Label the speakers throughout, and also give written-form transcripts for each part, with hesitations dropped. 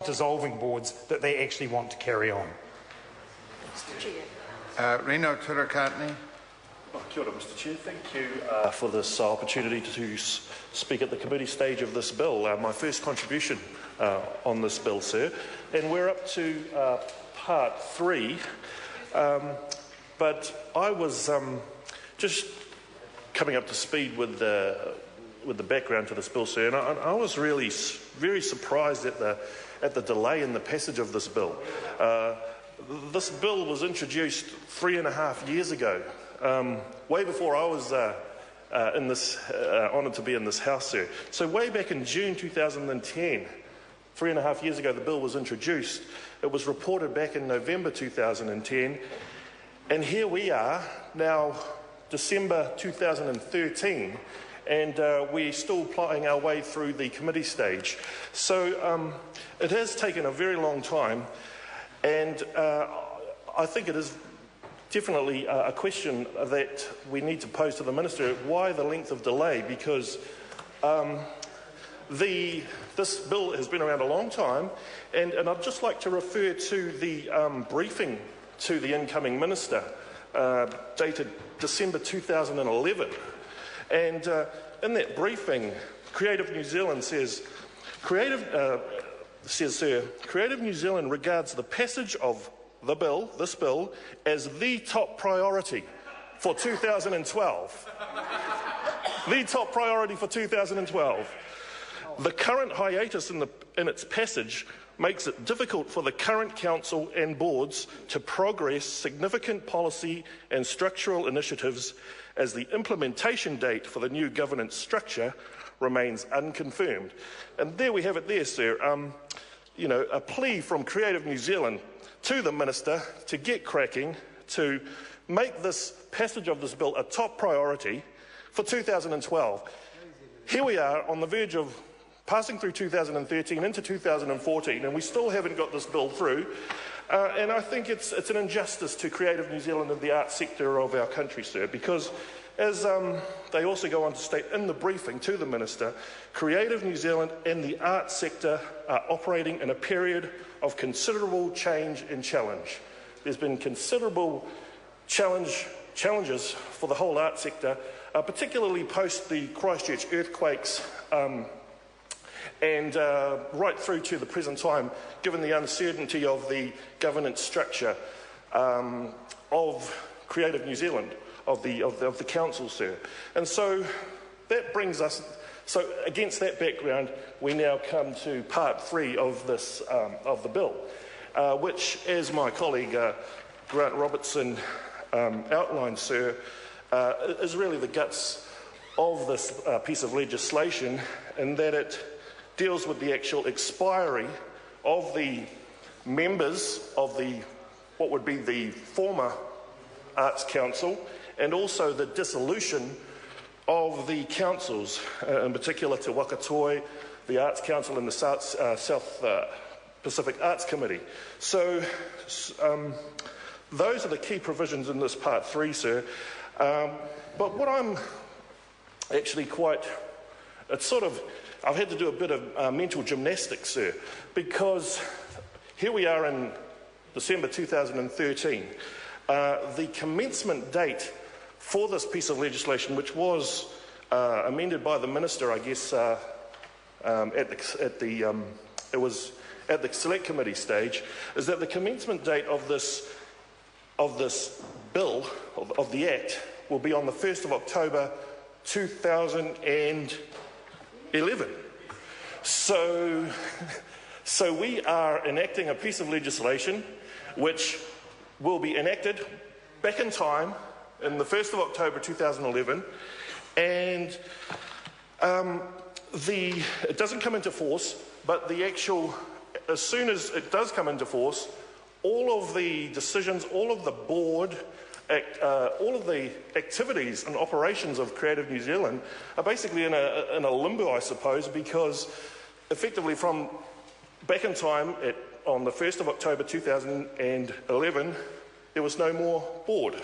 Speaker 1: dissolving boards that they actually want to carry on.
Speaker 2: Reno Turakatni.
Speaker 3: Kia ora, Mr Chair. Thank you for this opportunity to speak at the committee stage of this bill. My first contribution on this bill, sir. And we're up to part 3. But I was just coming up to speed with the background to this bill, sir, and I was really very surprised at the delay in the passage of this bill. This bill was introduced 3.5 years ago, way before I was honoured to be in this House, sir. So way back in June 2010, 3.5 years ago, the bill was introduced. It was reported back in November 2010, and here we are now, December 2013, and we're still plying our way through the committee stage. So it has taken a very long time, and I think it is definitely a question that we need to pose to the Minister. Why the length of delay? Because this bill has been around a long time, and I'd just like to refer to the briefing to the incoming Minister, dated December 2011. And in that briefing, Creative New Zealand says, sir, Creative New Zealand regards the passage of this bill, as the top priority for 2012. The top priority for 2012. The current hiatus in its passage makes it difficult for the current council and boards to progress significant policy and structural initiatives, as the implementation date for the new governance structure remains unconfirmed. And there we have it there, sir. A plea from Creative New Zealand to the Minister to get cracking, to make this passage of this bill a top priority for 2012. Here we are on the verge of passing through 2013 into 2014, and we still haven't got this bill through. And I think it's an injustice to Creative New Zealand and the arts sector of our country, sir, because as they also go on to state in the briefing to the Minister, Creative New Zealand and the arts sector are operating in a period of considerable change and challenge. There's been considerable challenges for the whole arts sector, particularly post the Christchurch earthquakes, and right through to the present time, given the uncertainty of the governance structure of Creative New Zealand, of the council, sir. And so that brings us, so against that background, we now come to part 3 of this of the bill, which, as my colleague Grant Robertson outlined, sir, is really the guts of this piece of legislation, in that it deals with the actual expiry of the members of what would be the former Arts Council, and also the dissolution of the councils, in particular Te Wakatoi, the Arts Council, and the South Pacific Arts Committee. So those are the key provisions in this Part 3, sir. But what I'm actually I've had to do a bit of mental gymnastics, sir, because here we are in December 2013. The commencement date for this piece of legislation, which was amended by the Minister, I guess, it was at the Select Committee stage, is that the commencement date of this bill, of the Act, will be on the 1st of October 2011. So we are enacting a piece of legislation which will be enacted back in time in the 1st of October 2011, and it doesn't come into force, but as soon as it does come into force, all of the decisions, all of the board, all of the activities and operations of Creative New Zealand are basically in a limbo, I suppose, because effectively from back in time, on the 1st of October 2011, there was no more board.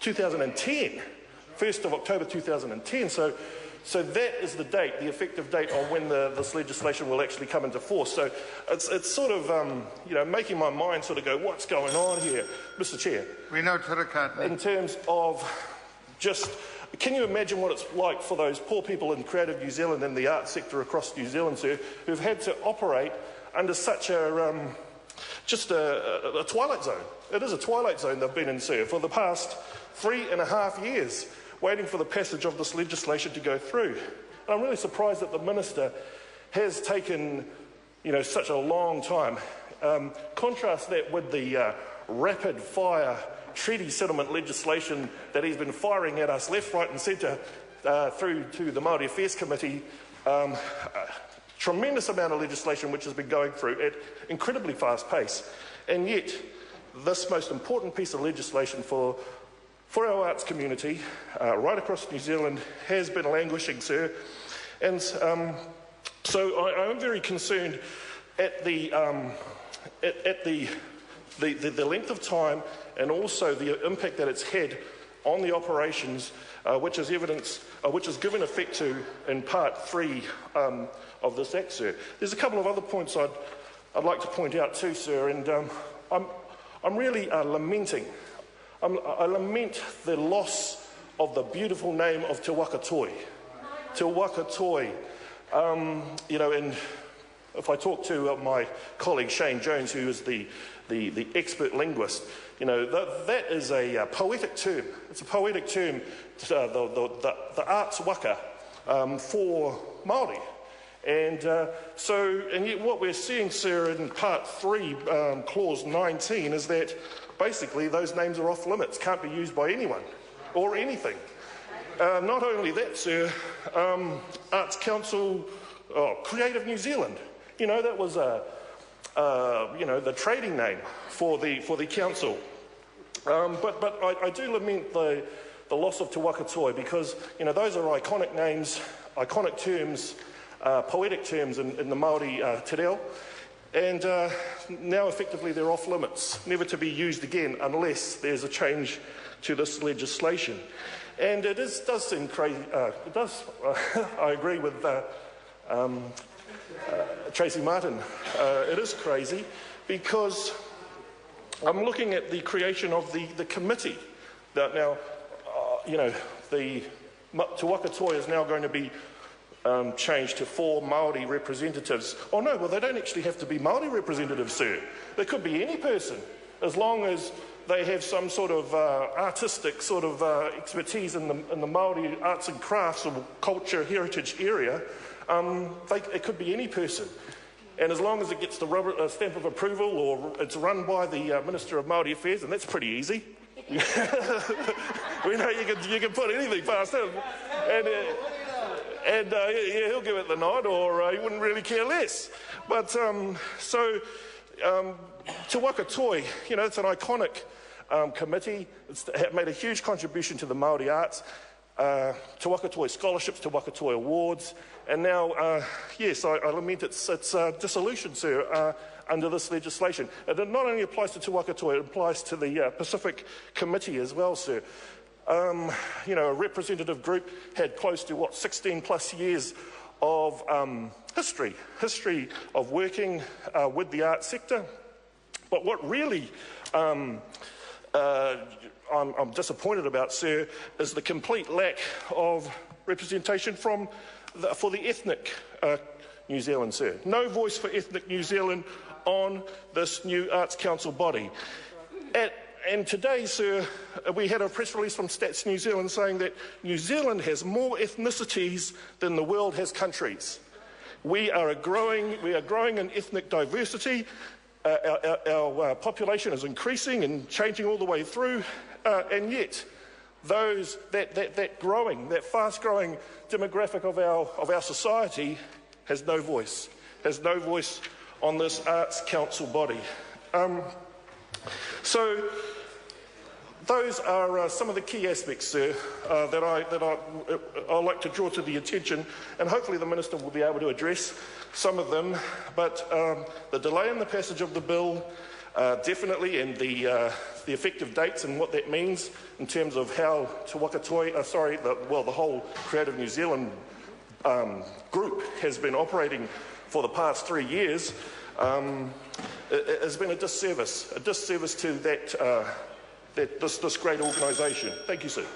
Speaker 3: 2010, 1st of October 2010. So So that is the date, the effective date on when this legislation will actually come into force. So it's sort of, making my mind sort of go, what's going on here? Mr. Chair.
Speaker 2: We know Turakatni.
Speaker 3: In terms of just, can you imagine what it's like for those poor people in Creative New Zealand and the arts sector across New Zealand, sir, who've had to operate under such a twilight zone? It is a twilight zone they've been in, sir, for the past 3.5 years, waiting for the passage of this legislation to go through. And I'm really surprised that the Minister has taken, such a long time. Contrast that with the rapid-fire treaty settlement legislation that he's been firing at us left, right and centre through to the Māori Affairs Committee. Tremendous amount of legislation which has been going through at incredibly fast pace. And yet, this most important piece of legislation for our arts community right across New Zealand has been languishing, sir. And so I am very concerned at the length of time and also the impact that it's had on the operations, which is given effect to in Part 3 of this Act, sir. There's a couple of other points I'd like to point out too, sir, and I'm really lamenting. I lament the loss of the beautiful name of Te Waka Toi. Te Waka Toi. And if I talk to my colleague Shane Jones, who is the expert linguist, that is a poetic term. It's a poetic term, the arts waka for Māori. And yet what we're seeing, sir, in Part 3, Clause 19, is that basically those names are off limits, can't be used by anyone or anything. Not only that, sir, Arts Council, Creative New Zealand, that was the trading name for the council. But I do lament the loss of Te Waka Toi because, those are iconic names, iconic terms, poetic terms in the Māori te reo, and now effectively they're off limits, never to be used again unless there's a change to this legislation. And it does seem crazy. I agree with Tracy Martin. It is crazy because I'm looking at the creation of the committee. Now, the Te Waka Toi is now going to be changed to 4 Māori representatives. Oh no, well they don't actually have to be Māori representatives, sir. They could be any person, as long as they have some sort of artistic sort of expertise in the Māori arts and crafts or culture heritage area. It could be any person. And as long as it gets the stamp of approval or it's run by the Minister of Māori Affairs, and that's pretty easy. We know you can put anything past him. And he'll give it the nod, or he wouldn't really care less. But Te Waka Toi, it's an iconic committee. It's made a huge contribution to the Māori arts. Te Waka Toi scholarships, Te Waka Toi awards, and now, yes, I lament its dissolution, sir, under this legislation. And it not only applies to Te Waka Toi, it applies to the Pacific Committee as well, sir. A representative group had close to 16 plus years of history of working with the arts sector. But what really I'm disappointed about, sir, is the complete lack of representation for the ethnic New Zealand, sir. No voice for ethnic New Zealand on this new Arts Council body. And today, sir, we had a press release from Stats New Zealand saying that New Zealand has more ethnicities than the world has countries. We are growing in ethnic diversity. Our population is increasing and changing all the way through, and yet that fast-growing demographic of our society has no voice on this Arts Council body. So those are some of the key aspects, sir, that I'd like to draw to the attention, and hopefully the Minister will be able to address some of them. But the delay in the passage of the bill, definitely, and the effective dates and what that means in terms of how Te Wakatoi, the whole Creative New Zealand group has been operating for the past 3 years, it has been a disservice to this great organisation. Thank you, sir.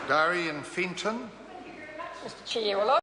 Speaker 2: Darian Fenton.
Speaker 4: Mr Chair, well,